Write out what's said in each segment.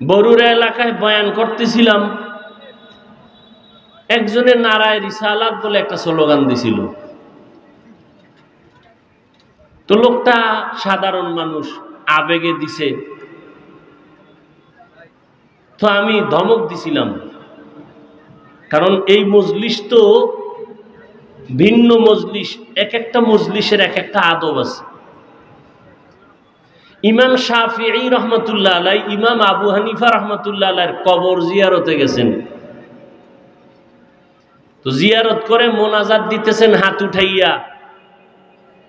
বরুড়া এলাকায় বয়ান করতেছিলাম, একজনের নারায়ে রিসালাত বলে একটা স্লোগান দিছিল। তো লোকটা সাধারণ মানুষ, আবেগে দিছে। তো আমি ধমক দিছিলাম, কারণ এই মজলিস তো ভিন্ন মজলিস, এক একটা মজলিসের এক একটা আদব আছে। ইমাম শাফিঈ রহমাতুল্লাহ আলাই, ইমাম আবু হানিফা রহমাতুল্লাহ আলাইহির কবর জিয়ারতে গেছেন। তো জিয়ারত করে মোনাজাত দিতেছেন হাত উঠাইয়া।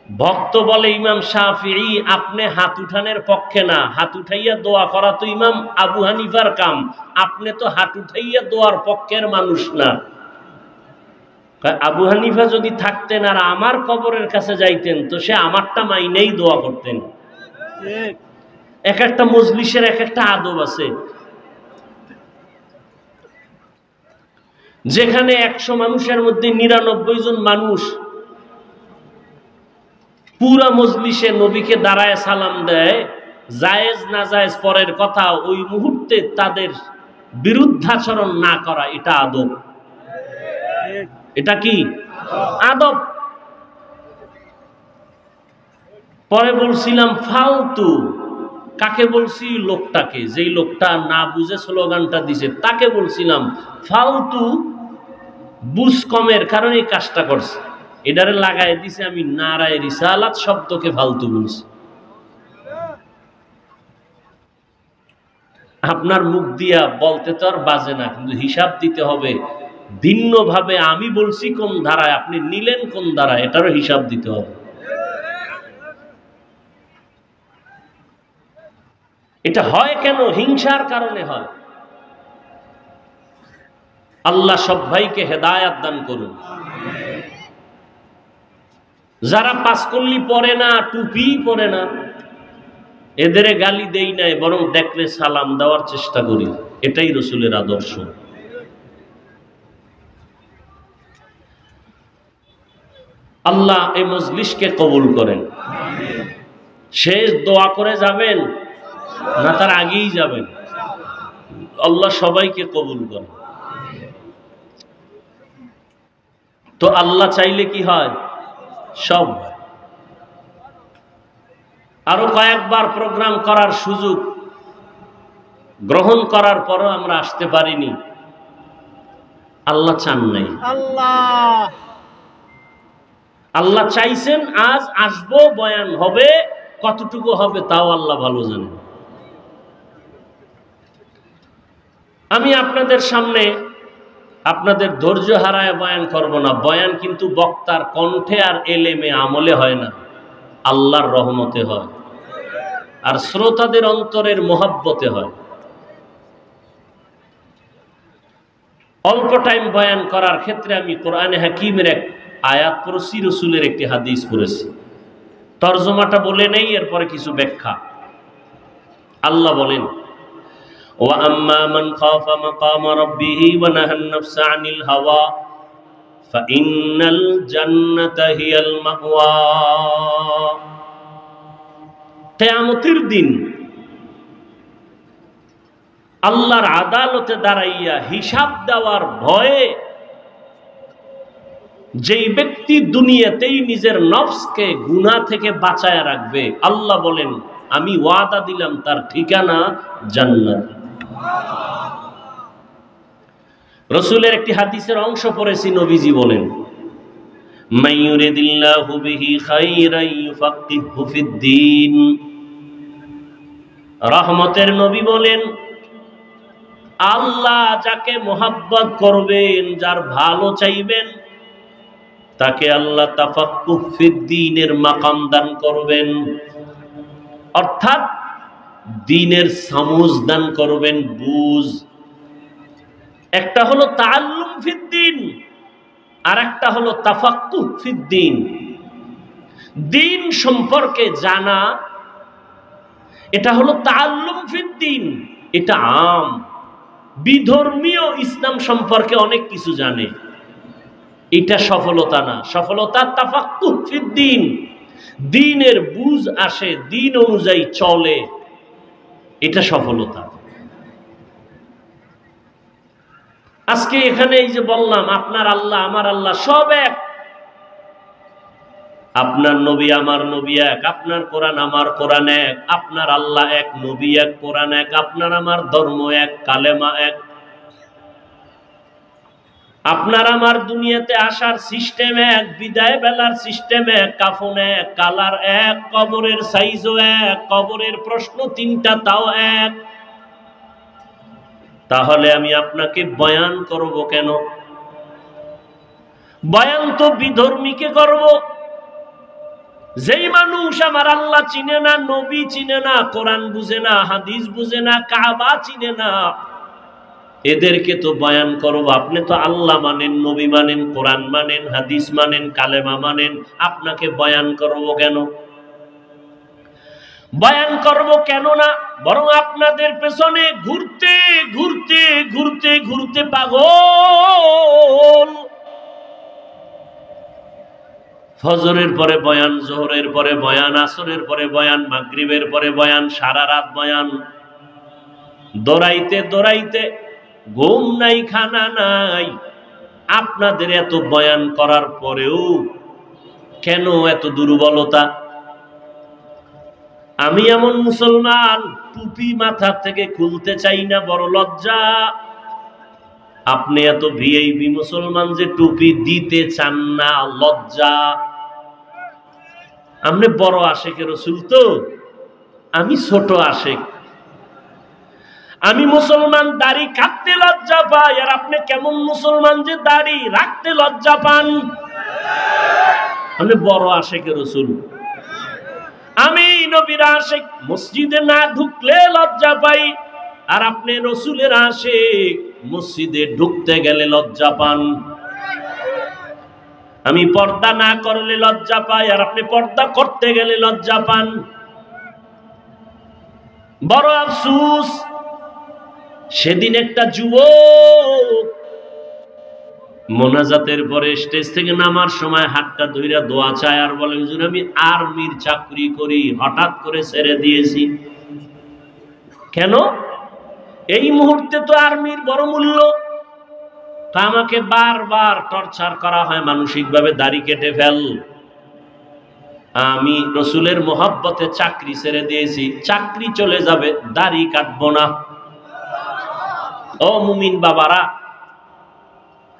ভক্ত বলে, ইমাম শাফিঈ আপনি হাত উঠানের পক্ষে না, হাত উঠাইয়া দোয়া করা তো ইমাম আবু হানিফার কাম, আপনি তো হাত উঠাইয়া দোয়ার পক্ষের মানুষ না। আবু হানিফা যদি থাকতেন আর আমার কবরের কাছে যাইতেন, তো সে আমারটা মাইনেই দোয়া করতেন। এক একটা মজলিসের এক একটা আদব আছে। যেখানে 100 মানুষের মধ্যে 99 জন মানুষ পুরা মজলিসে নবীকে দাঁড়ায় সালাম দেয়, জায়েজ না জায়েজ পরের কথা, ওই মুহূর্তে তাদের বিরুদ্ধাচরণ না করা, এটা আদব। এটা কি আদব? পরে বলছিলাম ফালতু। কাকে বলছি? লোকটাকে, যেই লোকটা না বুঝে স্লোগানটা দিছে তাকে বলছিলাম ফালতু। বুঝ কমের কারণে এই কাজটা করছে। এটারে লাগাই দিছে আমি নারায়ে রিসালাত শব্দকে ফালতু বলছি। আপনার মুখ দিয়া বলতে তো আর বাজে না, কিন্তু হিসাব দিতে হবে ভিন্নভাবে। আমি বলছি কোন ধারায়, আপনি নিলেন কোন ধারায়, এটারও হিসাব দিতে হবে। এটা হয় কেন? হিংসার কারণে হয়। আল্লাহ সব ভাইকে হেদায়াত দান করুন। যারা পাঁচকল্লি পরে না, টুপি পরে না, এদের গালি দেই নাই, বরং দেখলে সালাম দেওয়ার চেষ্টা করি। এটাই রসুলের আদর্শ। আল্লাহ এই মজলিসকে কবুল করেন। শেষ দোয়া করে যাবেন না তার আগেই যাবেন? আল্লাহ সবাইকে কবুল করেন। তো আল্লাহ চাইলে কি হয়? সব। আরো কয়েকবার প্রোগ্রাম করার সুযোগ গ্রহণ করার পরও আমরা আসতে পারিনি। আল্লাহ চান নাই। আল্লাহ চাইছেন আজ আসবো, বয়ান হবে, কতটুকু হবে তাও আল্লাহ ভালো জানেন। আমি আপনাদের সামনে আপনাদের ধৈর্য হারায় বয়ান করব না। বয়ান কিন্তু বক্তার কণ্ঠে আর এলেমে আমলে হয় না, আল্লাহর রহমতে হয় আর শ্রোতাদের অন্তরের মোহাব্বতে হয়। অল্প টাইম বয়ান করার ক্ষেত্রে আমি কোরআনে হাকিমের এক আয়াত পড়ছি, রসুলের একটি হাদিস পড়েছি। তরজমাটা বলে নেই, এরপরে কিছু ব্যাখ্যা। আল্লাহ বলেন, وَأَمَّا مَنْ خَافَ مَقَامَ رَبِّهِ وَنَهَى النَّفْسَ عَنِ الْهَوَى فَإِنَّ الْجَنَّةَ هِيَ الْمَأْوَى। কিয়ামতের দিন আল্লাহর আদালতে দাঁড়াইয়া হিসাব দেওয়ার ভয়ে যেই ব্যক্তি দুনিয়াতেই নিজের নফসকে গুনাহ থেকে বাঁচায় রাখবে, আল্লাহ বলেন আমি ওয়াদা দিলাম তার ঠিকানা জান্নাত। রসুলের একটি হাদিসের অংশ পড়েছি, নবীজি বলেন মাইয়ুরিদিল্লাহু বিহি খাইরান ইউফাক্কিহু ফিদ্দীন। রহমতের নবী বলেন, আল্লাহ যাকে মোহাব্বত করবেন, যার ভালো চাইবেন, তাকে আল্লাহ তাফাক্কুহ ফিদ্দীনের মাকাম দান করবেন, অর্থাৎ দ্বীনের সমুজ দান করবেন, বুঝ। একটা হলো তাআল্লুম ফিদ্দীন, আর একটা হলো তাফাক্কুহ ফিদ্দীন। দ্বীন সম্পর্কে জানা, এটা হলো তাআল্লুম ফিদ্দীন। এটা আম বিধর্মীয় ইসলাম সম্পর্কে অনেক কিছু জানে, এটা সফলতা না। সফলতা তাফাক্কুহ ফিদ্দীন, দ্বীনের বুঝ আসে, দ্বীন অনুযায়ী চলে, এটা সফলতা। আজকে এখানে এই যে বললাম আপনার আল্লাহ আমার আল্লাহ সব এক, আপনার নবী আমার নবী এক, আপনার কোরআন আমার কোরআন এক, আপনার আল্লাহ এক, নবী এক, কোরআন এক, আপনার আমার ধর্ম এক, কালেমা এক। আপনার আমার দুনিয়াতে আসার সিস্টেম এক, বিদায় বেলার সিস্টেম এক, কাফন এক, কালার এক, কবরের সাইজও এক, কবরের প্রশ্ন তিনটা তাও এক। তাহলে আমি আপনাকে বয়ান করব কেন? বয়ান তো বিধর্মীকে করব। যেই মানুষ আমার আল্লাহ চিনে না, নবী চিনে না, কোরআন বুঝে না, হাদিস বুঝে না, কাবা চিনে না, এদেরকে তো বয়ান করব। আপনি তো আল্লাহ মানেন, নবী মানেন, কোরআন মানেন, হাদিস মানেন, কালেমা মানেন, আপনাকে বয়ান করব কেন? বয়ান করব কেন না, বরং আপনাদের পেছনে ঘুরতে ঘুরতে ঘুরতে ঘুরতে পাগল। ফজরের পরে বয়ান, জোহরের পরে বয়ান, আসরের পরে বয়ান, মাগরিবের পরে বয়ান, সারা রাত বয়ান, দৌড়াইতে দৌড়াইতে ঘুম নাই, খানা নাই। আপনাদের এত বয়ান করার পরেও কেন এত দুর্বলতা? আমি এমন মুসলমান টুপি মাথা থেকে খুলতে চাই না, বড় লজ্জা। আপনি এত ভিআইপি মুসলমান যে টুপি দিতে চান না, লজ্জা। আপনি বড় আশেকের রাসূল তো, আমি ছোট আশেক। আমি মুসলমান দাড়ি কাটতে লজ্জা পাই, আর আপনি কেমন মুসলমান যে দাড়ি রাখতে লজ্জা পান? আপনি বড় আশেকের রাসূল, আমি নবীর আশেক, মসজিদে না ঢুকলে লজ্জা পাই, আর আপনি রাসূলের আশেক, মসজিদে ঢুকতে গেলে লজ্জা পান। আমি পর্দা না করলে লজ্জা পাই, আর আপনি পর্দা করতে গেলে লজ্জা পান। বড় আফসোস, সেদিন একটা যুবক মোনাজাতের পরে স্টেজ থেকে নামার সময় হাতটা ধইরা দোয়া চায়, আর বলে হুজুর আমি আর্মির চাকরি করি, হঠাৎ করে ছেড়ে দিয়েছি। কেন? এই মুহূর্তে তো আর্মির বড় মূল্য। তা আমাকে বারবার টর্চার করা হয় মানসিকভাবে, দাড়ি কেটে ফেল। আমি রাসূলের মোহাব্বতে চাকরি ছেড়ে দিয়েছি, চাকরি চলে যাবে, দাড়ি কাটবো না। ও মুমিন বাবারা,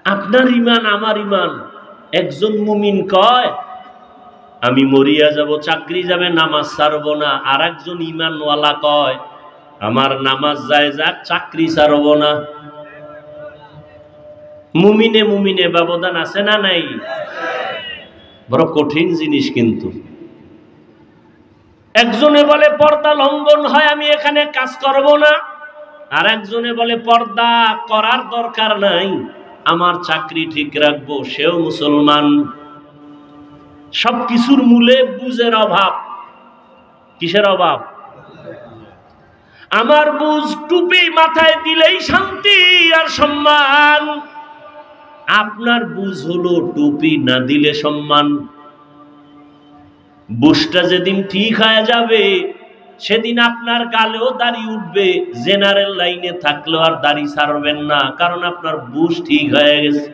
আপনার ইমান আমার ইমান। একজন মুমিন কয় আমি মরিয়া যাব, চাকরি যাবে, নামাজ ছাড়বো না। আর একজন ইমানওয়ালা কয় আমার নামাজ যায় যাক, চাকরি ছাড়বো না। মুমিনে মুমিনে ব্যবধান আছে না নাই? বড় কঠিন জিনিস। কিন্তু একজনে বলে পর্দা লঙ্ঘন হয়, আমি এখানে কাজ করব না। আর একজনে বলে পর্দা করার দরকার নাই, আমার চাকরি ঠিক রাখবো, সেও মুসলমান। সবকিছুর মূলে বুঝের অভাব। কিসের অভাব? আমার বুঝ টুপি মাথায় দিলেই শান্তি আর সম্মান, আপনার বুঝ হলো টুপি না দিলে সম্মান। বুঝটা যেদিন ঠিক হয়ে যাবে, সেদিন আপনার গালেও দাড়ি উঠবে, জেনারেল লাইনে থাকলেও আর দাড়ি ছাড়বেন না, কারণ আপনার বুঝ ঠিক হয়ে গেছে।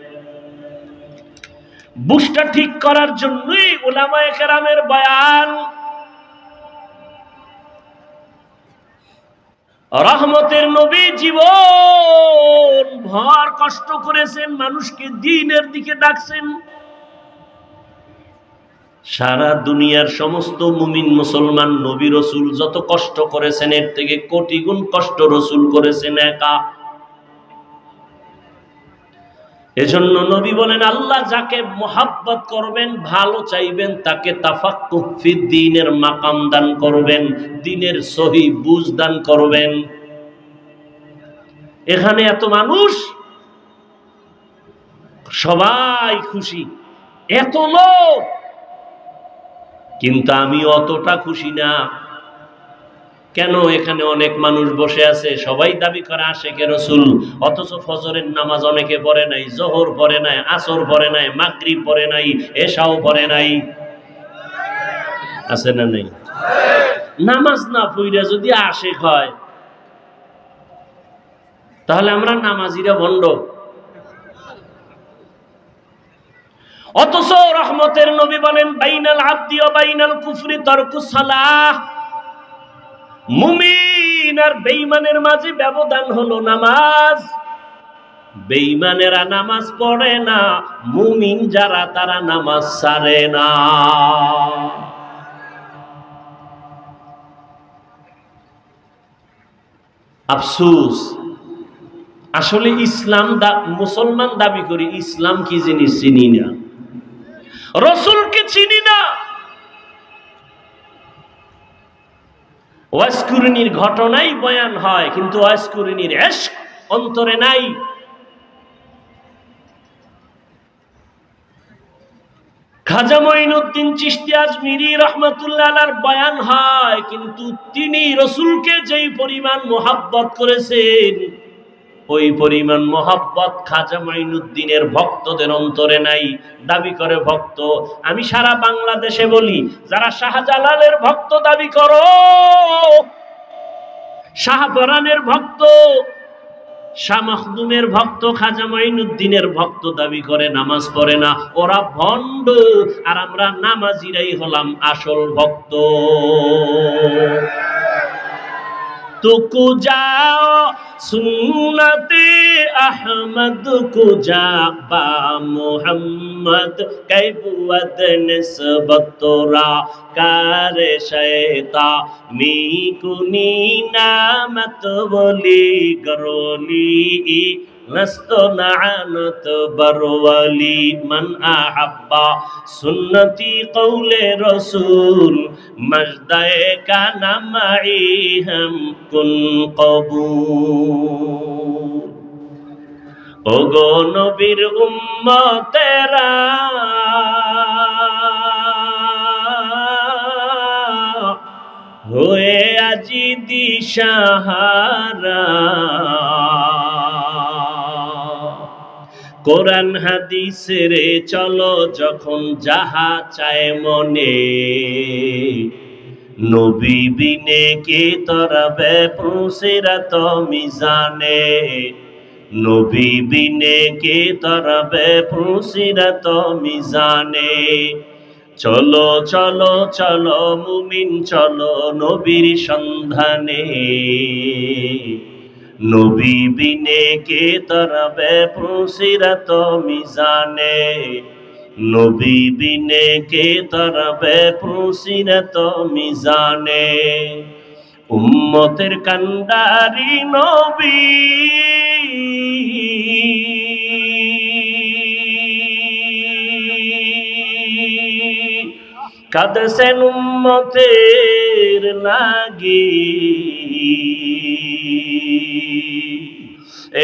বুঝটা ঠিক করার জন্যই উলামায়ে কেরামের বয়ান। রহমতের নবী জীবন ভর কষ্ট করেছেন, মানুষকে দ্বীনের দিকে ডাকছেন। সারা দুনিয়ার সমস্ত মুমিন মুসলমান নবী রাসূল যত কষ্ট করেছেন, এর থেকে কোটি গুণ কষ্ট রাসূল করেছেন একা। এজন্য নবী বলেন আল্লাহ যাকে মুহাব্বত করবেন, ভালো চাইবেন, তাকে তাফাক্কুহ ফিদ দ্বীনের মাকাম দান করবেন, দ্বীনের সহি বুঝ দান করবেন। এখানে এত মানুষ, সবাই খুশি, এত লোক, কিন্তু আমি অতটা খুশি না। কেন? এখানে অনেক মানুষ বসে আছে, সবাই দাবি করে আশেকে রাসূল, অথচ ফজরের নামাজ অনেকে পড়ে নাই, জোহর পড়ে নাই, আসর পড়ে নাই, মাগরিব পড়ে নাই, এশাও পড়ে নাই। আছে না নাই? নামাজ না পড়া যদি আশেক হয়, তাহলে আমরা নামাজিরা ভণ্ড। অথচ রহমতের নবী বলেন বাইনাল আবদি ওয়া বাইনাল কুফরি তারকুস সালাহ, মুমিন আর বেঈমানের মাঝে ব্যবধান হলো নামাজ। বেঈমানেরা নামাজ পড়ে না, মুমিন যারা তারা নামাজ ছাড়ে না। আফসোস, আসলে ইসলাম মুসলমান দাবি করি, ইসলাম কি জিনিস চিনি না, রাসূলকে চিনি না। ওয়াজকুরনির ঘটনাই বয়ান হয়, কিন্তু ওয়াজকুরনির ইশক অন্তরে নাই। খাজা মঈনুদ্দিন চিশতি আজমিরি রাহমাতুল্লাহ আলাইহির বয়ান হয়, কিন্তু তিনি রাসূলকে যেই পরিমাণ মোহাব্বত করেছেন, ওই পরিমাণ মোহাব্বত খাজা মঈনুদ্দিনের ভক্তদের অন্তরে নাই। দাবি করে ভক্ত। আমি সারা বাংলাদেশে বলি, যারা শাহজালালের ভক্ত দাবি করো, শাহপরানের ভক্ত, শাহ মখদুমের ভক্ত, খাজা মঈনুদ্দিনের ভক্ত দাবি করে নামাজ পড়ে না, ওরা ভণ্ড। আর আমরা নামাজিরাই হলাম আসল ভক্ত। तुकु जाओ सुन्नते अहमद को जा बा मोहम्मद कैबुअद निस्बत तोरा कारे शैता मी कुनी नामत बोली गरोली नस्तो नानत बरवली मन अहब्बा सुन्नती कौले रसूल मजदाए का नमाई हम कुन कबूल। ओगो नबीर उम्मतेरा हुए আজি দিশাহারা, কোরআন হাদিসের চলো যখন যাহা চায় মনে, নবী বিনে কে তরবে পুসিরাত মিজানে, নবী বিনে কে তরবে পুসিরাত মিজানে। চলো চলো চলো মুমিন চলো নবীর সন্ধানে, নবী বিনে কে তরবে পুসিরাত মিজানে, নবী বিনে কে তরবে পুসিরাত মিজানে। উম্মতের কান্ডারি নবী কাঁদছেন উম্মতের লাগি,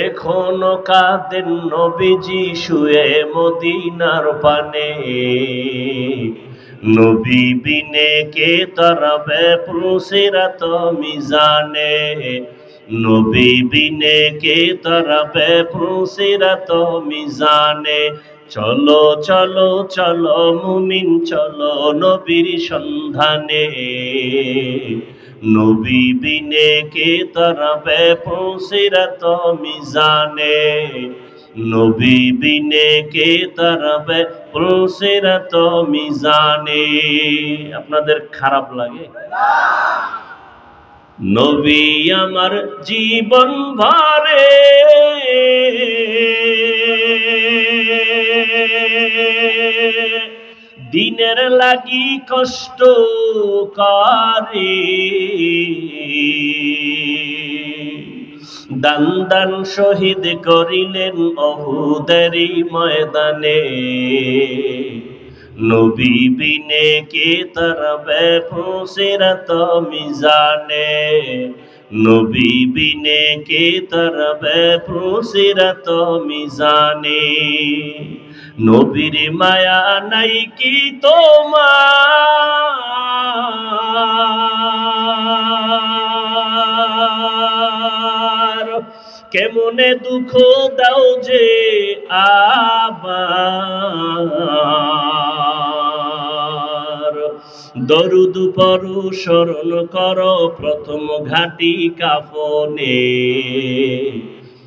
এখনো কাঁদেন নবীজি শুয়ে মদিনার পানে, নবী বিনে কে তরবে পুসিরাত মিজানে, নবী বিনে কে তরবে পুসিরাত মিজানে। চলো চলো চলো মুমিন চলো নবীর সন্ধানে, নবী বিনে কে তরবে পুসিরাত মিজানে, নবী বিনে কে তরবে পুসিরাত মিজানে। আপনাদের খারাপ লাগে? নবী আমার জীবন ভরে দিনের লাগি কষ্ট করে, দান দান শহীদ করিলেন উহুদেরই ময়দানে, নবী বিনে কে তরবে পুসিরাত মিজানে, নবী বিনে কে তরবে পুসিরাত মিজানে। নবীর মায়া নাই কি তোমার, কেমনে দুঃখ দাও যে আবার, দরুদ পড়ো স্মরণ করো প্রথম ঘাটি কাফনে,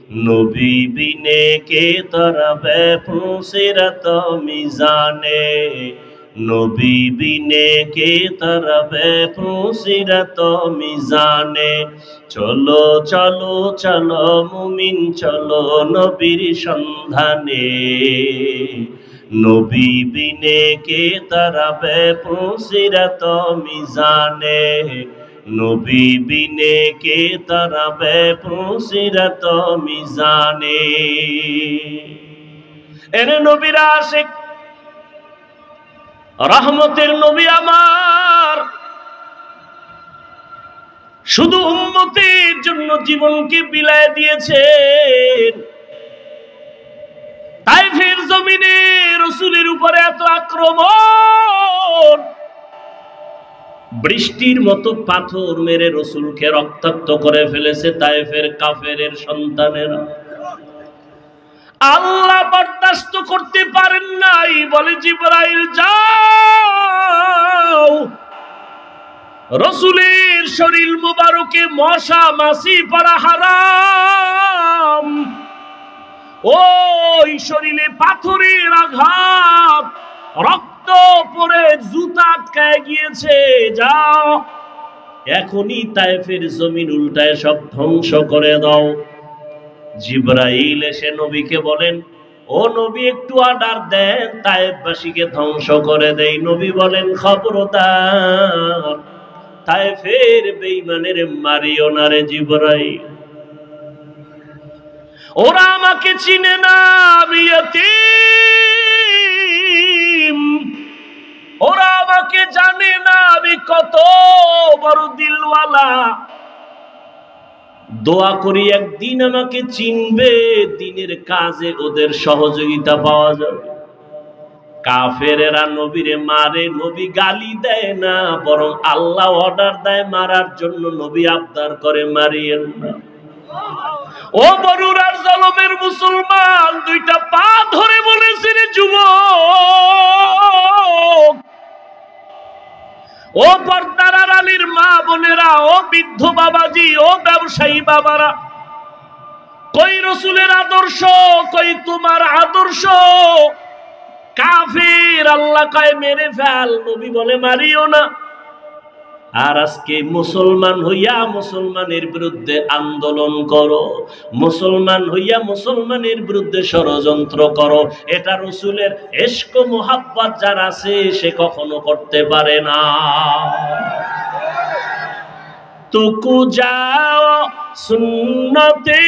নবী বিনে কে তরাবে ফুসিরাত মিজানে, নবী বিনে কে তরাবে ফুসিরাত মিজানে। চলো চলো চলো মুমিন চলো নবীর সন্ধানে, নবী বিনে কে তরাবে ফুসিরাত মিজানে, নবী বিনে কে তরাবে ফুসিরাত মিজানে। এরে নবীর আশিক, রহমতের নবী আমার শুধু উম্মতের জন্য জীবনকে বিলায় দিয়েছেন। তাইফের জমিনে রাসূলের উপরে এত আক্রমণ, বৃষ্টির মতো পাথর মেরে রাসূলকে রক্তাক্ত করে ফেলেছে তাইফের কাফেরের সন্তানেরা। আল্লাহ বরদাস্ত করতে পারেন নাই, বলে জিবরাইল যাও, রাসূলের শরীর মুবারকে মশা মাছি পড়া হারাম, ওই শরীরে পাথরের আঘাত, রক্ত পড়ে জুতা আটকায় গিয়েছে, যাও এখনই তায়েফের জমিন উল্টায় সব ধ্বংস করে দাও। জিবরাইল এসে নবীকে বলেন, ও নবী একটু অর্ডার দেন, তায়েফবাসীকে ধ্বংস করে দেই। নবী বলেন, খবরদার তায়েফের বেঈমানের মারিও না রে জিবরাইল, ওরা আমাকে চিনে না, আমি ইয়তীম, ওরা আমাকে জানে না আমি কত বড় দিলওয়ালা। দোয়া করি একদিন আমাকে চিনবে, দিনের কাজে ওদের সহযোগিতা পাওয়া যাবে। কাফেরেরা নবীরে মারে, নবী গালি দেয় না, বরং আল্লাহ অর্ডার দেয় মারার জন্য। নবী আবদার করে, মারিয়েন না। ও বরুরার জলমের মুসলমান, দুইটা পা ধরে বলেছে রে যুবক, ও পর্দার আড়ালের মা বোনেরা, ও বৃদ্ধ বাবাজি, ও ব্যবসায়ী বাবারা, কই রাসূলের আদর্শ, কই তোমার আদর্শ? কাফের আল্লাহ কয় মেরে ফেল, নবী বলে মারিও না। আর আজকে মুসলমান হইয়া মুসলমানের বিরুদ্ধে আন্দোলন করো, মুসলমান হইয়া মুসলমানের বিরুদ্ধে ষড়যন্ত্র করো, এটা রাসূলের ইশক মুহাব্বত যার আছে সে কখনো করতে পারে না। तुकु जाओ सुन्नते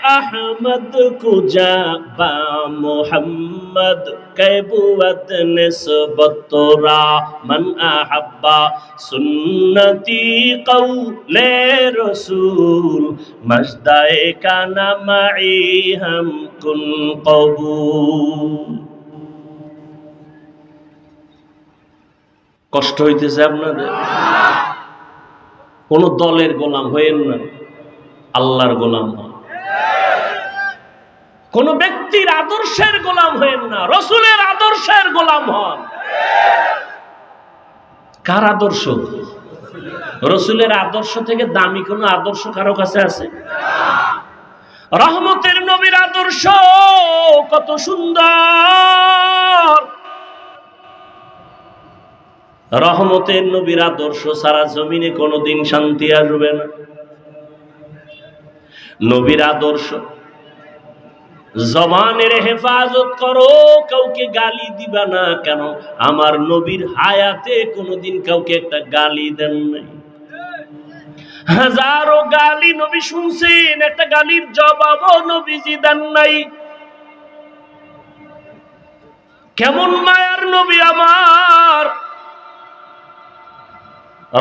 अहमद कुजा बा मोहम्मद कैबुवत निस्बत तोरा मन अहब्बा सुन्नती कौले रसूल मजदाए का नमाई हम कुन कबूल। কষ্ট হইতেছে আপনাদের? কোন দলের গোলাম হইেন না, আল্লাহর গোলাম হন। কোন ব্যক্তির আদর্শের গোলাম হইেন না, রাসূলের আদর্শের গোলাম হন। কার আদর্শ? রাসূলের আদর্শ থেকে দামি কোন আদর্শ কারো কাছে আছে? রহমতের নবীর আদর্শ কত সুন্দর। রহমতের নবীর আদর্শ সারা জমিনে কোনোদিন শান্তি আসবে না। নবীর আদর্শ, জবানের হেফাজত করো, কাউকে গালি দিবা না। কেন? আমার নবীর হায়াতে কোনোদিন কাউকে একটা গালি দেন নাই। হাজারো গালি নবী শুনছেন, একটা গালির জবাবও নবীজি দেন নাই। কেমন মায়ার নবী আমার!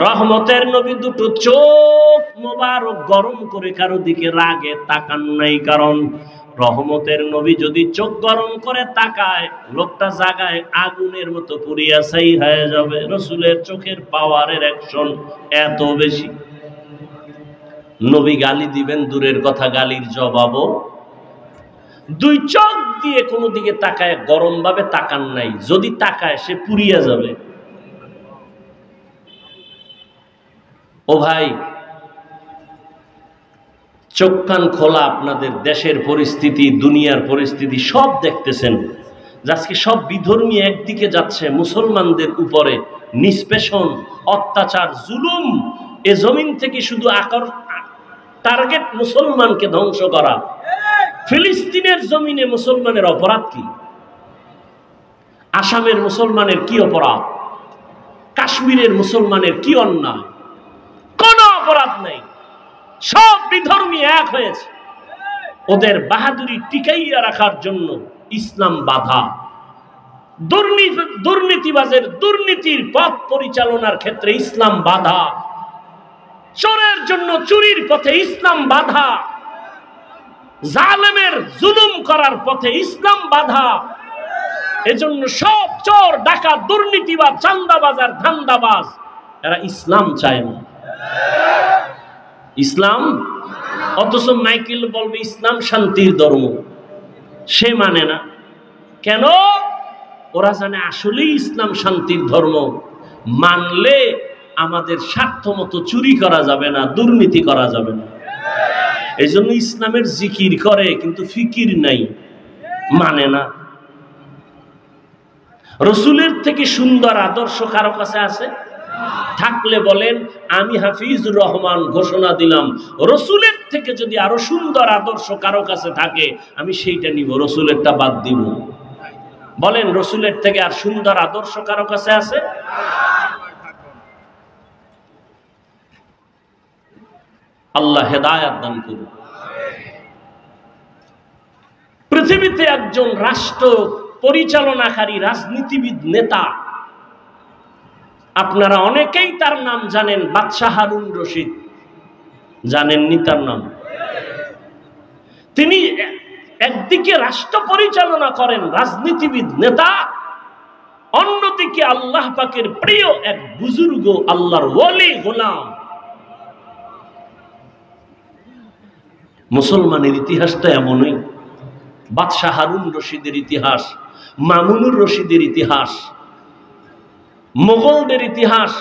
রহমতের নবী দুটো চোখ মোবারক গরম করে কারো দিকে রাগে তাকান নাই। কারণ রহমতের নবী যদি চোখ গরম করে তাকায়, লোকটা জাগায় আগুনের মতো পুড়িয়া ছাই হয়ে যাবে। রাসূলের চোখের পাওয়ারের অ্যাকশন এত বেশি। নবী গালি দিবেন দূরের কথা, গালির জবাবও দুই চোখ দিয়ে কোনো দিকে তাকায় গরম ভাবে তাকান নাই। যদি তাকায় সে পুড়িয়া যাবে। ও ভাই, চোখ কান খোলা, আপনাদের দেশের পরিস্থিতি, দুনিয়ার পরিস্থিতি সব দেখতেছেন। আজকে সব বিধর্মী একদিকে যাচ্ছে, মুসলমানদের উপরে নিষ্পেষণ, অত্যাচার, জুলুম। এ জমিন থেকে শুধু টার্গেট মুসলমানকে ধ্বংস করা। ফিলিস্তিনের জমিনে মুসলমানের অপরাধ কি? আসামের মুসলমানের কি অপরাধ? কাশ্মীরের মুসলমানের কি অন্যায়? কোনো অপরাধ নেই। সব বিধর্মী এক হয়েছে। ওদের বাহাদুরি টিকাইয়া রাখার জন্য ইসলাম বাধা। দুর্নীতিবাজের দুর্নীতির পথ পরিচালনার ক্ষেত্রে ইসলাম বাধা। চোরের জন্য চুরির পথে ইসলাম বাধা। জালেমের জুলুম করার পথে ইসলাম বাধা। এজন্য সব চোর, ডাকাত, দুর্নীতিবাজ, চাঁদাবাজ আর ধান্দাবাজ এরা ইসলাম চায় না। ইসলাম, অথচ মাইকেল বলবে ইসলাম শান্তির ধর্ম, সে মানে না। কেন? ওরা জানে আসলেই ইসলাম শান্তির ধর্ম। মানলে আমাদের স্বার্থ মতো চুরি করা যাবে না, দুর্নীতি করা যাবে না। এই জন্য ইসলামের জিকির করে, কিন্তু ফিকির নাই, মানে না। রসুলের থেকে সুন্দর আদর্শ কারো কাছে আছে? থাকলে বলেন, আমি হাফিজুর রহমান ঘোষণা দিলাম, রসুলের থেকে যদি আরো সুন্দর আদর্শ কারো কাছে থাকে আমি সেইটা নিব, রসুলেরটা বাদ দিব। বলেন, রসুলের থেকে আর সুন্দর আদর্শ কারো কাছে আছে? আল্লাহ হেদায়াত দান করুন। পৃথিবীতে একজন রাষ্ট্র পরিচালনাকারী রাজনীতিবিদ, নেতা, আপনারা অনেকেই তার নাম জানেন, বাদশাহ হারুন রশিদ। জানেননি তার নাম? তিনি একদিকে রাষ্ট্র পরিচালনা করেন, রাজনীতিবিদ, নেতা, অন্যদিকে আল্লাহ পাকের প্রিয় এক বুজুর্গ, আল্লাহর ওলি, গোলাম। মুসলমানের ইতিহাসটা এমনই। বাদশাহ হারুন রশিদের ইতিহাস, মামুনুর রশিদের ইতিহাস, মোগলদের ইতিহাস।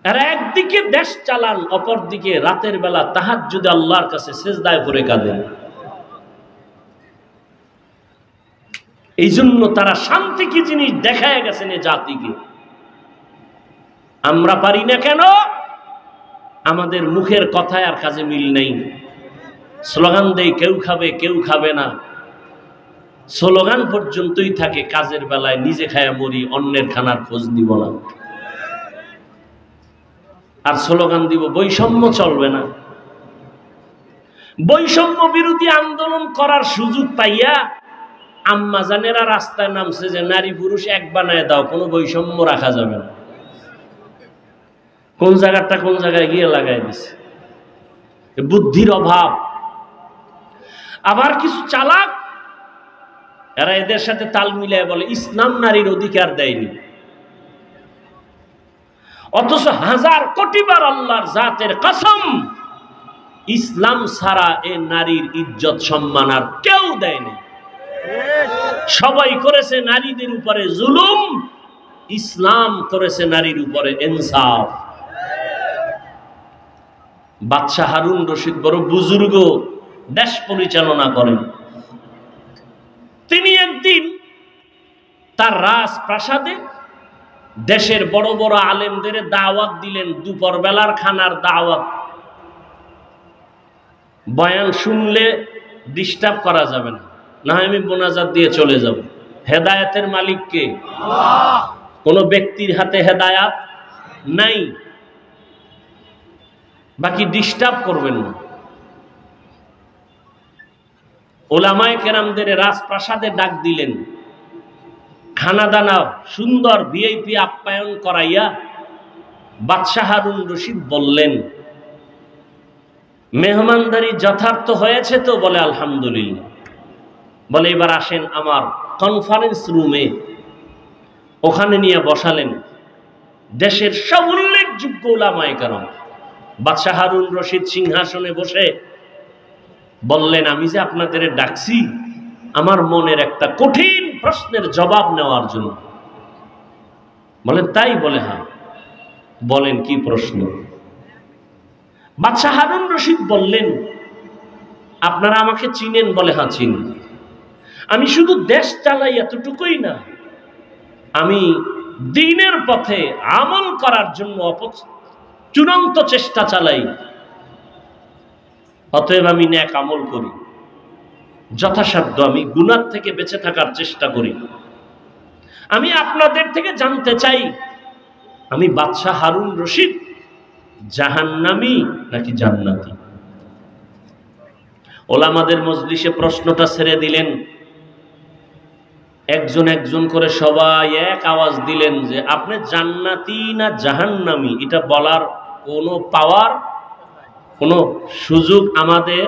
এরা একদিকে দেশ চালান, অপরদিকে রাতের বেলা তাহাজ্জুদে আল্লাহর কাছে সেজদায় পড়ে কাঁদেন। এই জন্য তারা শান্তি কি জিনিস দেখায় গেছেন এ জাতিকে। আমরা পারি না কেন? আমাদের মুখের কথায় আর কাজে মিল নেই। স্লোগান দেই, কেউ খাবে কেউ খাবে না, স্লোগান পর্যন্তই থাকে, কাজের বেলায় নিজে খায়া মরি, অন্যের খানার খোঁজ নিব না। আর স্লোগান দিব বৈষম্য চলবে না। বৈষম্য বিরোধী আন্দোলন করার সুযোগ পাইয়া আম্মা জানেরা রাস্তায় নামছে যে নারী পুরুষ এক বানায় দাও, কোনো বৈষম্য রাখা যাবে না। কোন জায়গাটা কোন জায়গায় গিয়ে লাগাই দিছে। বুদ্ধির অভাব। আবার কিছু চালাক, এরা এদের সাথে তাল মিলায় বলে ইসলাম নারীর অধিকার দেয়নি, অথচ হাজার কোটিবার আল্লাহর জাতের কসম, ইসলাম ছাড়া এ নারীর ইজ্জত সম্মান আর কেউ দেয়নি। সবাই করেছে নারীদের উপরে জুলুম, ইসলাম করেছে নারীর উপরে ইনসাফ। বাদশাহ হারুন রশিদ বড় বুজুর্গ, দেশ পরিচালনা করেন। তিনি একদিন তার রাজপ্রাসাদে দেশের বড় বড় আলেমদের দাওয়াত দিলেন, দুপুর বেলার খানার দাওয়াত। বয়ান শুনলে ডিস্টার্ব করা যাবে না, না হয় আমি মোনাজাত দিয়ে চলে যাব। হেদায়েতের মালিক কে? আল্লাহ। কোন ব্যক্তির হাতে হেদায়াত নাই, বাকি ডিস্টার্ব করবেন না। ওলামায়ে কেরামদের রাজপ্রাসাদে ডাক দিলেন, খানা দানা সুন্দর ভিআইপি আপ্যায়ন করাইয়া বাদশাহ হারুন রশিদ বললেন, মেহমানদারি যথার্থ হয়েছে তো? বলে আলহামদুলিল্লাহ। বলে এবার আসেন আমার কনফারেন্স রুমে। ওখানে নিয়ে বসালেন দেশের সব উল্লেখযোগ্য ওলামায়ে কেরাম। বাদশাহ হারুন রশিদ সিংহাসনে বসে বললেন, আমি যে আপনাদের ডাকছি আমার মনের একটা কঠিন প্রশ্নের জবাব নেওয়ার জন্য। বলেন তাই? বলে হ্যাঁ। বলেন কি প্রশ্ন? বাদশাহ হারুন রশিদ বললেন, আপনারা আমাকে চিনেন? বলে, হ্যাঁ চিনি। আমি শুধু দেশ চালাই এতটুকুই না, আমি দ্বীনের পথে আমল করার জন্য চূড়ান্ত চেষ্টা চালাই। অতএব আমি নেক আমল করি, যথাসাধ্য আমি গুনাহ থেকে বেঁচে থাকার চেষ্টা করি। আমি আপনাদের থেকে জানতে চাই, আমি বাদশাহ হারুন রশিদ জাহান্নামী নাকি জান্নাতি? ওলামাদের মজলিসে প্রশ্নটা ছেড়ে দিলেন। একজন একজন করে সবাই এক আওয়াজ দিলেন যে আপনি জান্নাতি না জাহান্নামী এটা বলার কোনো পাওয়ার, কোনো সুযোগ আমাদের?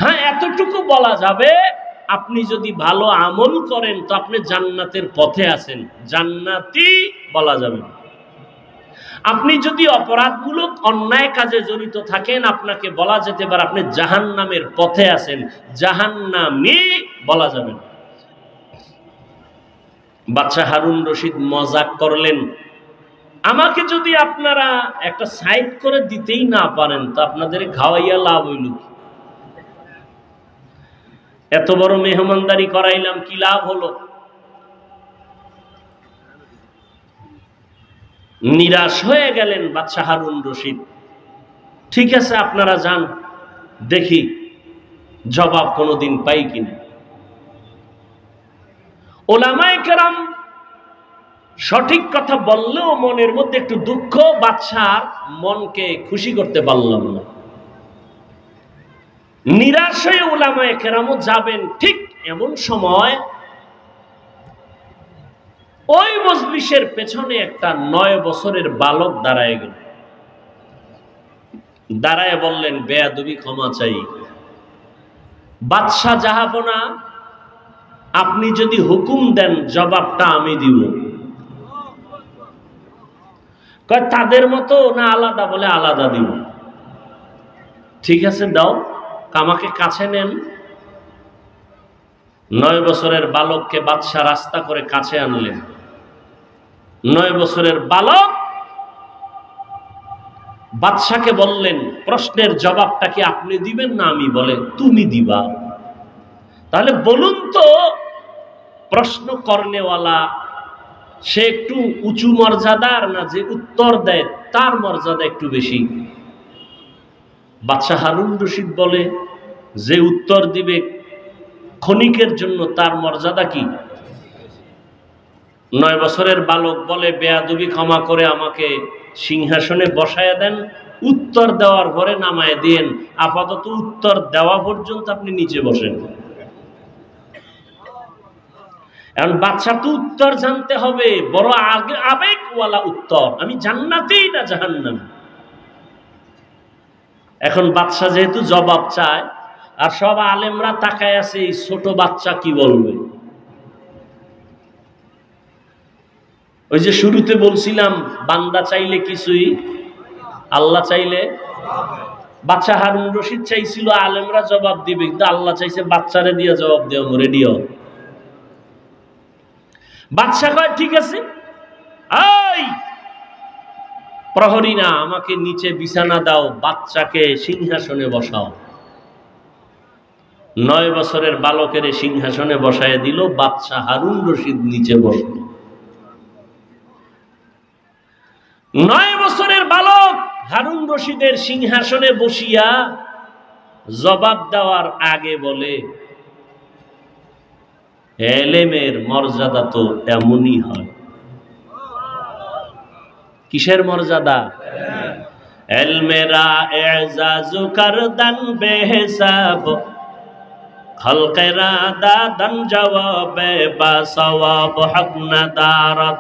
হ্যাঁ, এতটুকু বলা যাবে, আপনি যদি ভালো আমল করেন তো আপনি জান্নাতের পথে আছেন, জান্নাতি বলা যাবে না। আপনি যদি অপরাধমূলক অন্যায় কাজে জড়িত থাকেন, আপনাকে বলা যেতে পারে আপনি জাহান্নামের পথে আছেন, জাহান্নামী বলা যাবে না। বাদশাহ হারুন রশিদ মজাক করলেন, আমাকে যদি আপনারা একটা সাইড করে দিতেই না পারেন তো আপনাদের খাওয়াইয়া লাভ হইল কি? এত বড় মেহমানদারি করাইলাম, কি লাভ হলো? নিরাশ হয়ে গেলেন বাদশাহ হারুন রশিদ। ঠিক আছে, আপনারা যান, দেখি জবাব কোনোদিন পাই কিনা। ওলামায়ে কেরাম সঠিক কথা বললেও মনের মধ্যে একটু দুঃখ, বাদশার মনকে খুশি করতে পারলাম না। নিরাশ হয়ে ওলামায়ে কেরামও যাবেন। ঠিক এমন সময় ওই মজলিসের পেছনে একটা 9 বছরের বালক দাঁড়ায় গেল। দাঁড়ায় বললেন, বেয়াদবি ক্ষমা চাই। বাদশাহ জাহাপনা, আপনি যদি হুকুম দেন জবাবটা আমি দিব। কয় তাদের মতো না আলাদা? বলে আলাদা দিব। ঠিক আছে দাও, আমাকে কাছে নেন। 9 বছরের বালককে বাদশাহ রাস্তা করে কাছে আনলেন। 9 বছরের বালক বাদশাকে বললেন, প্রশ্নের জবাবটা কি আপনি দিবেন না আমি? বলে, তুমি দিবা। তাহলে বলুন তো, প্রশ্ন করনেওয়ালা সে একটু উঁচু মর্যাদার না যে উত্তর দেয় তার মর্যাদা একটু বেশি? বাদশাহ হারুন রশিদ বলে, যে উত্তর দিবে ক্ষণিকের জন্য তার মর্যাদা কি? 9 বছরের বালক বলে, বেয়াদবি ক্ষমা করে আমাকে সিংহাসনে বসায় দেন, উত্তর দেওয়ার পরে নামায় দেন। আপাতত উত্তর দেওয়া পর্যন্ত আপনি নিচে বসেন। এখন বাদশা তো উত্তর জানতে হবে, বড় আবেগওয়ালা উত্তর, আমি জান্নাতি না জাহান্নামী। এখন বাদশা যেহেতু জবাব চায়, আর সব আলেমরা তাকায় আছে এই ছোট বাচ্চা কি বলবে। ওই যে শুরুতে বলছিলাম, বান্দা চাইলে কিছুই, আল্লাহ চাইলে। বাদশাহ হারুন রশিদ চাইছিল আলেমরা জবাব দিবে, কিন্তু আল্লাহ চাইছে বাচ্চারে দিয়ে জবাব দেও, রেডিও। বাদশাহ কয়, ঠিক আছে, এই প্রহরী না, আমাকে নিচে বিছানা দাও, বাচ্চাকে সিংহাসনে বসাও। 9 বছরের বালকের সিংহাসনে বসায় দিল, বাদশাহ হারুন রশিদ নিচে বসল। 9 বছরের বালক হারুন রশিদের সিংহাসনে বসিয়া জবাব দেওয়ার আগে বলে, এলেমের মর্যাদা তো এমনই হয়। কিসের মর্যাদা? এলমেরা এজাজু করদান বেহিসাব, খলকেরা দাদান জওয়াবে বা সওয়াব হক নাদারত,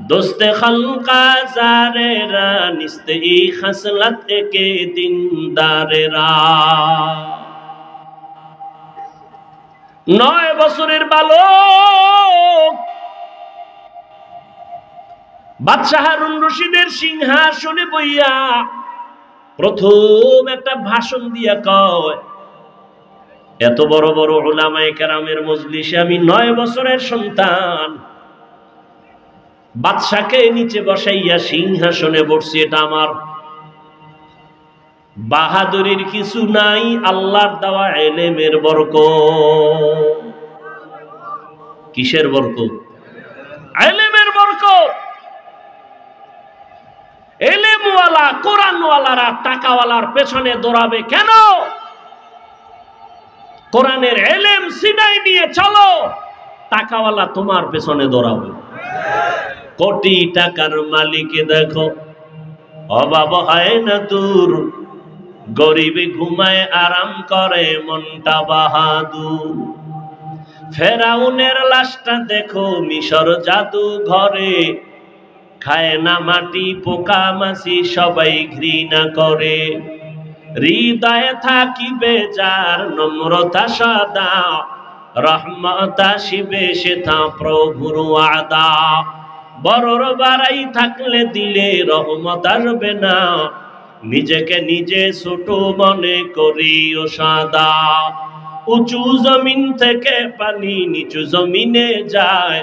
দোস্তে খলকা জারেরা নিস্তে ই খসলত কে দিনদারেরা। 9 বছরের বালক বাদশাহ হারুন রশিদের সিংহাসনে বইয়া প্রথম একটা ভাষণ দিয়া কয়, এত বড় বড় উলামায়ে কেরামের মজলিসে আমি 9 বছরের সন্তান, বাদশাকে নিচে বসাইয়া সিংহাসনে বসছি, এটা আমার বাহাদুরির কিছু নাই, আল্লাহর দেওয়া ইলমের বরকত। কিসের বরকত? ইলমের বরকত। ইলমওয়ালা কোরআনওয়ালারা টাকাওয়ালার পেছনে দৌড়াবে কেন? কোরআনের ইলম সিনাই নিয়ে চলো, টাকাওয়ালা তোমার পেছনে দৌড়াবে। কোটি টাকার মালিকে দেখো, অভাব হয় না দূর, গরিবে ঘুমায় আরাম করে মনটা বাহাদুর। ফেরাউনের লাশটা দেখো মিশর জাদু ঘরে, খায় না মাটি পোকা মাছি সবাই ঘৃণা করে। হৃদয়ে থাকিবে যার নম্রতা সদা, রহমত আসিবে সেথা প্রভুর ওয়াদা। বড়র বাড়াই থাকলে দিলে রহমত আসবে না, নিজেকে নিজে ছোট মনে করিও সাদা। উঁচু জমিন থেকে পানি নিচু জমিনে যায়,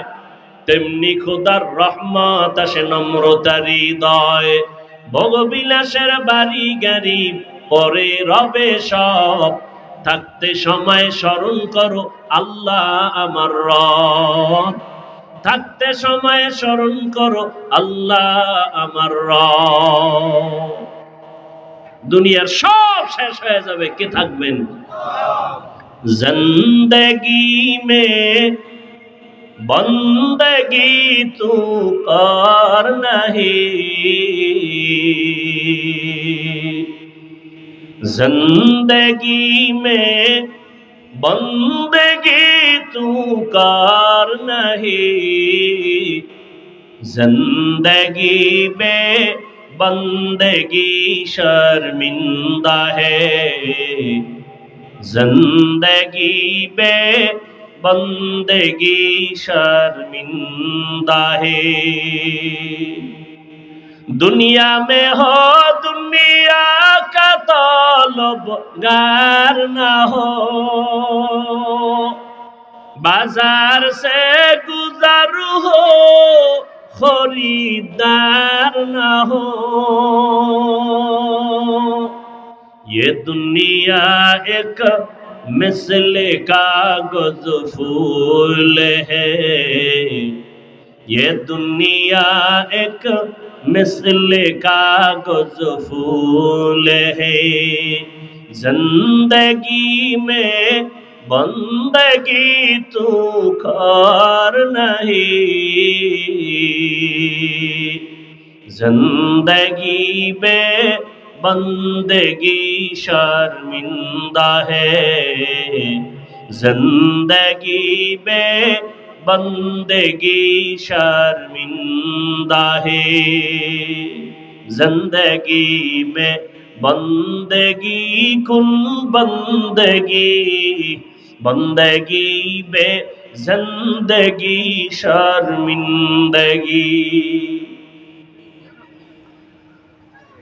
তেমনি খোদার রহমত আসে নম্রতার হৃদয়। ভোগবিলাসের বাড়ি গাড়ি পরে রবে সব, থাকতে সময় স্মরণ করো আল্লাহ আমার রব। থাকতে সময় স্মরণ করো আল্লাহ আমার রব। দুনিয়ার সব শেষ হয়ে যাবে, কে থাকবেন? জিন্দেগি মে বন্দগি তু কর নাহি, जिंदगी में बंदगी तू कर नहीं, जिंदगी में बंदगी शर्मिंदा है, जिंदगी में बंदगी शर्मिंदा है। दुनिया में हो दुनिया का तलबगार ना हो, बाजार से गुजर हो खरीदार ना हो। ये दुनिया एक मिसले कागज फूल है, ये दुनिया एक मिसले कागज फूल है, जिंदगी में बंदगी तू कर नहीं, जिंदगी में बंदगी शर्मिंदा है, जिंदगी में बंदगी शर्मिंदा है। जिंदगी में बंदगी कुन बंदगी, बंदगी में जिंदगी शर्मिंदगी।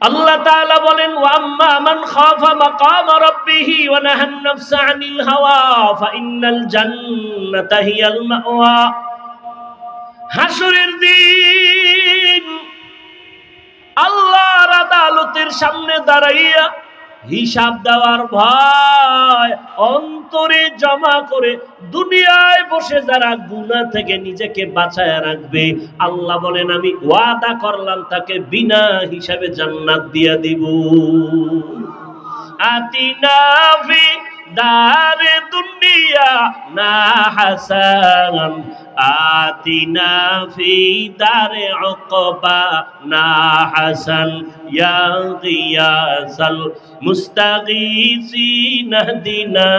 আল্লাহ তাআলা বলেন, ওয়াম্মা মান খাফা মাকাম রাব্বিহি ওয়া নাহান নাফসা আনিল হাওয়া ফাইন্নাল জান্নাতা হিয়াল মাওয়া। হাসরের দিন আল্লাহর আদালতের সামনে দাঁড়াইয়া হিসাব দেওয়ার ভয় অন্তরে জমা করে দুনিয়ায় বসে যারা গুনাহ থেকে নিজেকে বাঁচায় রাখবে, আল্লাহ বলেন আমি ওয়াদা করলাম তাকে বিনা হিসাবে জান্নাত দিয়া দিব। আতিনা ফি দারে দুনিয়া না হাসান, আতিনা ফি দারে উকবা না হাসান, ইয়া গিয়াসাল মুস্তাগীসিন ইহদিনা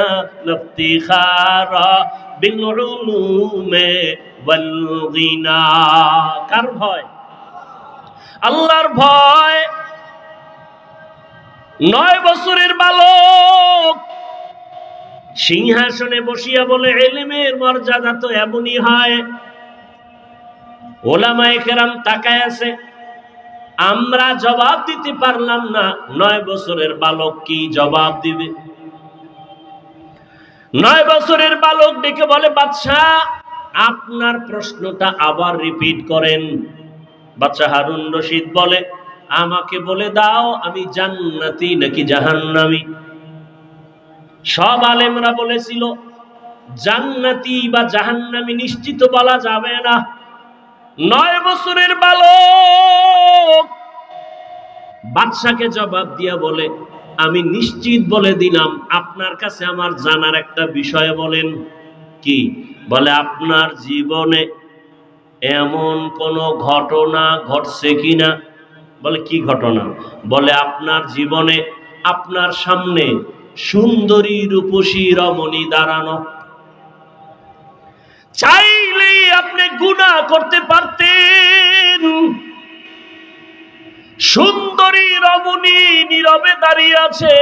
লিফতিখারা বিল উলুমে ওয়াল গিনা। কার ভয়? আল্লাহর ভয়। 9 বছরের বালক সিংহাসনে বসিয়া বলে, ইলমের মর্যাদা তো এমনই হয়। ওলামায়ে কেরাম তাকায় আছে, আমরা জবাব দিতে পারলাম না, 9 বছরের বালক কি জবাব দিবে? 9 বছরের বালক ডেকে বলে, বাদশাহ আপনার প্রশ্নটা আবার রিপিট করেন। বাদশাহ হারুন রশিদ বলে, আমাকে বলে দাও আমি জান্নাতি নাকি জাহান্নামী। সব আলেমরা বলেছিল জান্নাতি বা জাহান্নামী নিশ্চিত বলা যাবে না। 9 বছরের বালক বাদশাকে জবাব দিয়া বলে আমি নিশ্চিত বলে দিলাম, আপনার কাছে আমার জানার একটা বিষয় বলেন। কি? বলে আপনার জীবনে এমন কোন ঘটনা ঘটছে কিনা। বলে কি ঘটনা? বলে আপনার জীবনে আপনার সামনে সুন্দরী রূপসী রমণী দাঁড়ানো, চাইলেই আপনি গুনাহ করতে পারতেন। সুন্দরী রমণী নীরবে দাঁড়িয়ে আছে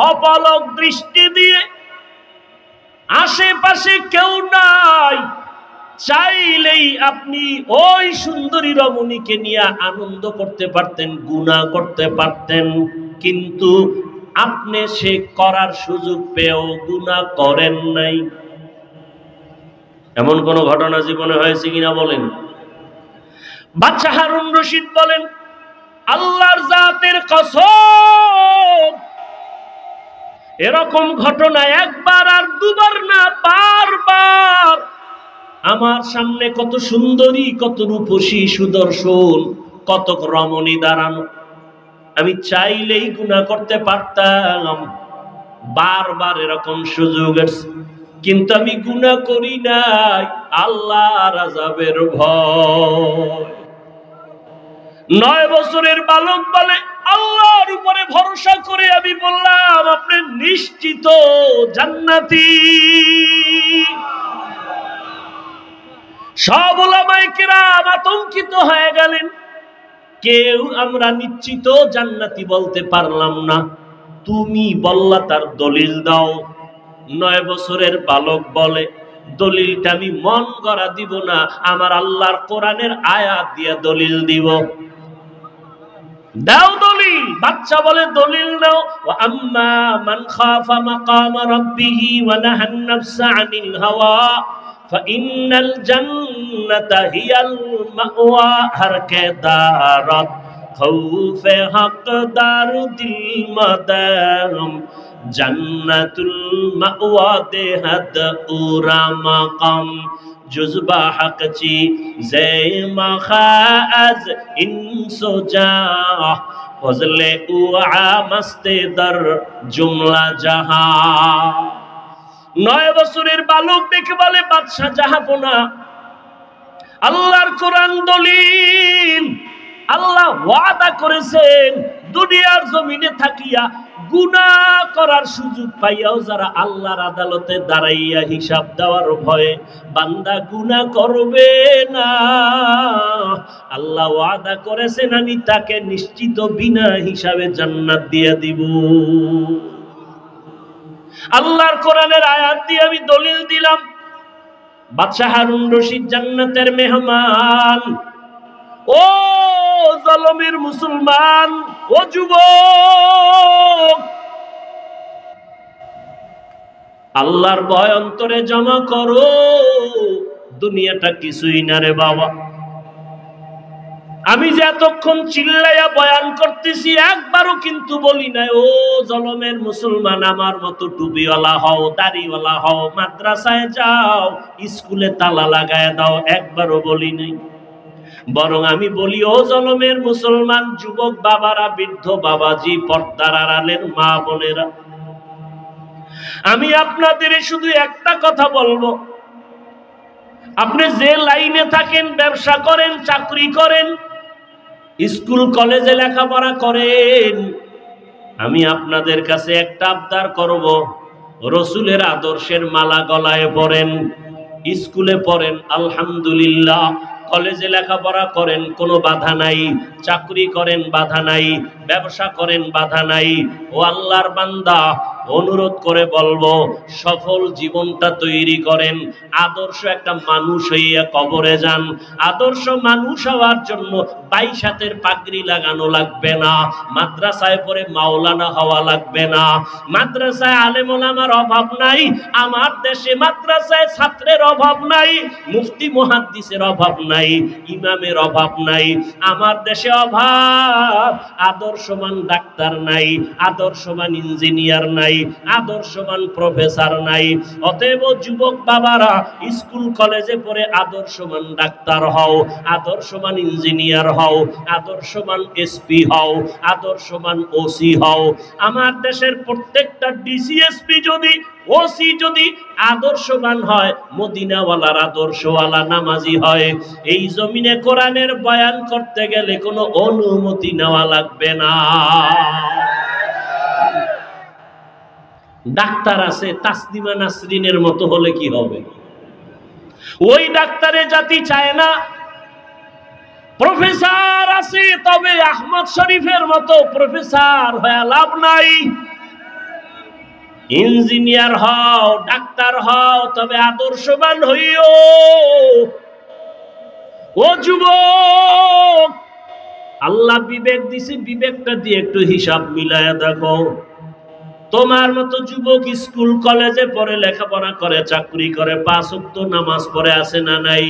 অপলক দৃষ্টি দিয়ে, আশেপাশে কেউ নাই, চাইলেই আপনি ওই সুন্দরী রমণীকে নিয়ে আনন্দ করতে পারতেন, গুনাহ করতে পারতেন, কিন্তু আপনি সে করার সুযোগ পেয়েও গুনাহ করেন নাই। এমন কোন ঘটনা জীবনে হয়েছে কিনা বলেন? বাদশা হারুন রশিদ বলেন আল্লাহর জাতের কসম, এরকম ঘটনা একবার আর দুবার না, বারবার আমার সামনে কত সুন্দরী, কত রূপসী, সুদর্শন, কত রমণী দাঁড়ানো, আমি চাইলেই গুনাহ করতে পারতাম, বারবার এরকম সুযোগ আছে, কিন্তু আমি গুনাহ করি নাই আল্লাহর আযাবের ভয়। 9 বছরের বালক বলে আল্লাহর উপরে ভরসা করে আমি বললাম আপনি নিশ্চিত জান্নাতি। সব উলামায়ে কেরাম আতঙ্কিত হয়ে গেলেন, কেউ আমরা নিশ্চিত জান্নাতি বলতে পারলাম না, তুমি বললা তার দলিল দাও। 9 বছরের বালক বলে দলিলটা আমি মন গড়া দিব না, আমার আল্লাহর কোরআনের আয়াত দিয়ে দলিল দিব। দাও দলিল। বাচ্চা বলে দলিল দাও। ওয়া আম্মা মান খাফা মাকাম রাব্বিহি ওয়া নাহান নাফসা আনিল হাওয়া ফাইন্নাল জান্নাতা হিয়াল মাওয়া। হর কে দারাত খৌফে হকদার দিল মাদাম জান্নাতুল মাওয়া দেহাদ উরা মাকাম जुज़बा हक ची ज़े मखाज़ इंसो जा फज़ले उआ मस्ते दर जुमला जहा। 9 বছরের বালক দেখে বলে বাদশা জাহাপনা, আল্লাহর কোরআন দলিল, আল্লাহ ওয়াদা করেছেন দুনিয়ার জমিনে থাকিয়া গুনাহ করার সুযোগ পাইয়াও যারা আল্লাহর আদালতে দাঁড়াইয়া হিসাব দেওয়ার ভয়ে বান্দা গুনাহ করবে না, আল্লাহ ওয়াদা করেছেন আমি তাকে নিশ্চিত বিনা হিসাবে জান্নাত দিয়ে দিব। আল্লাহর কোরআনের আয়াত দিয়ে আমি দলিল দিলাম। বাদশা হারুন রশিদ জান্নাতের মেহমান। ও জালেমের মুসলমান, ও যুবক, আল্লাহর ভয় অন্তরে জমা করো, দুনিয়াটা কিছুই না রে বাবা। আমি যে এতক্ষণ চিল্লাইয়া বয়ান করতেছি একবারও কিন্তু বলি নাই ও জালেমের মুসলমান আমার মতো টুপিওয়ালা হও, দাড়িওয়ালা হও, মাদ্রাসায় যাও, স্কুলে তালা লাগায় দাও, একবারও বলি নাই। বরং আমি বলি ও জালেমের মুসলমান যুবক বাবারা, বৃদ্ধ বাবাজি, পর্দার আড়ালের মা বোনেরা, আমি আপনাদের শুধু একটা কথা বলবো, আপনি যে লাইনে থাকেন, ব্যবসা করেন, চাকরি করেন, স্কুল কলেজে লেখাপড়া করেন, আমি আপনাদের কাছে একটা আবদার করব, রসুলের আদর্শের মালা গলায় পরেন, স্কুলে পড়েন আলহামদুলিল্লাহ, কলেজে লেখাপড়া করেন কোনো বাধা নাই, চাকরি করেন বাধা নাই, ব্যবসা করেন, বাধা নাই। ও আল্লাহর বান্দা, অনুরোধ করে বলবো, সফল জীবনটা তৈরি করেন। আদর্শ একটা মানুষ হইয়া কবরে যান। আদর্শ মানুষ হওয়ার জন্য 22 হাতের পাগড়ি লাগানো লাগবে না, মাদ্রাসায় পড়ে মাওলানা হওয়া লাগবে না, মাদ্রাসায় আলেম ওলামার অভাব নাই। আমার দেশে মাদ্রাসায় ছাত্রের অভাব নাই, মুফতি মুহাদ্দিসের অভাব নাই, ইমামের অভাব নাই। আমার দেশে অভাব আদর্শবান ডাক্তার নাই, আদর্শবান ইঞ্জিনিয়ার নাই, আদর্শবান প্রফেসর নাই। অতএব যুবক বাবারা, স্কুল কলেজে পড়ে আদর্শবান ডাক্তার হও, আদর্শবান ইঞ্জিনিয়ার হও, আদর্শবান এসপি হও, আদর্শবান ওসি হও। আমার দেশের প্রত্যেকটা ডিসিএসপি যদি, ওসি যদি আদর্শবান হয়, মদিনাওয়ালার আদর্শওয়ালা নামাজি হয়, এই জমিনে কোরআনের বয়ান করতে গেলে কোনো অনুমতি নেওয়া লাগবে না। ডাক্তার আছে তাসলিমা নাসরিনের মতো হলে কি হবে? ওই ডাক্তারে জাতি চায় না। প্রফেসর আছে, তবে আহমদ শরীফের মতো প্রফেসর হয়ে লাভ নাই। ইঞ্জিনিয়ার হও, ডাক্তার হও, তবে আদর্শবান হইও। ও যুবক, আল্লাহ বিবেক দিছে, বিবেকটা দিয়ে একটু হিসাব মিলায়া দেখো। তোমার মতো যুবক স্কুল কলেজে পড়ে, লেখাপড়া করে, চাকরি করে, 5 ওয়াক্ত নামাজ পড়ে আছে না নাই?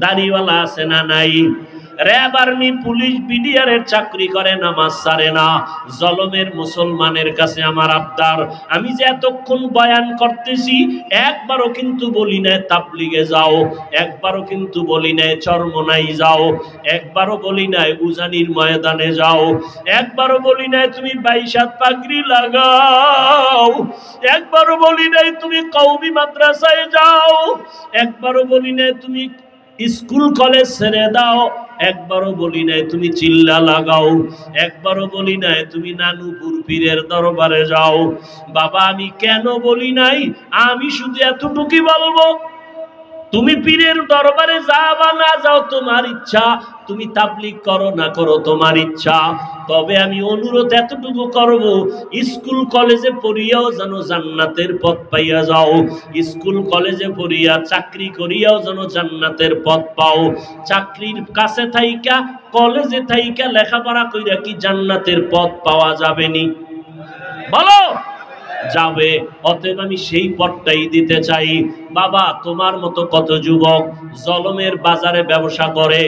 দাড়িওয়ালা আছে না নাই? র‍্যাব, আর্মি, পুলিশ, বিডিআরের চাকরি করে, নামাজ ছাড়ে না। জলমের মুসলমানের কাছে আমার আবদার, আমি যে এতক্ষণ বয়ান করতেছি, একবারও কিন্তু বলি নাই তাবলিগে যাও, একবারও কিন্তু বলি নাই চরমনাই যাও, একবারও বলি নাই উজানির ময়দানে যাও, একবারও বলি নাই তুমি 22 হাত পাগড়ি লাগাও, একবারও বলি নাই তুমি কওমি মাদ্রাসায় যাও, একবারও বলি নাই তুমি স্কুল কলেজ ছেড়ে দাও, একবারও বলি নাই তুমি চিল্লা লাগাও, একবারও বলি নাই তুমি নানুপুর পীরের দরবারে যাও। বাবা, আমি কেন বলি নাই? আমি শুধু এতটুকুই বলবো, তুমি পীরের দরবারে যাও বা না যাও তোমার ইচ্ছা, তুমি তাবলীগ করো না করো তোমার ইচ্ছা। তবে আমি অনুরোধ এতটুকু করব, স্কুল কলেজে পড়িয়াও যেন জান্নাতের পথ পাইয়া যাও, স্কুল কলেজে পড়িয়া চাকরি করিয়াও যেন জান্নাতের পথ পাও। চাকরির কাছে থাইকা, কলেজে থাইকা লেখাপড়া কইরা কি জান্নাতের পথ পাওয়া যাবে নি? বলো, যাবে। অতএব আমি সেই পথটাই দিতে চাই। বাবা, তোমার মতো কত যুবক জলমের বাজারে ব্যবসা করে,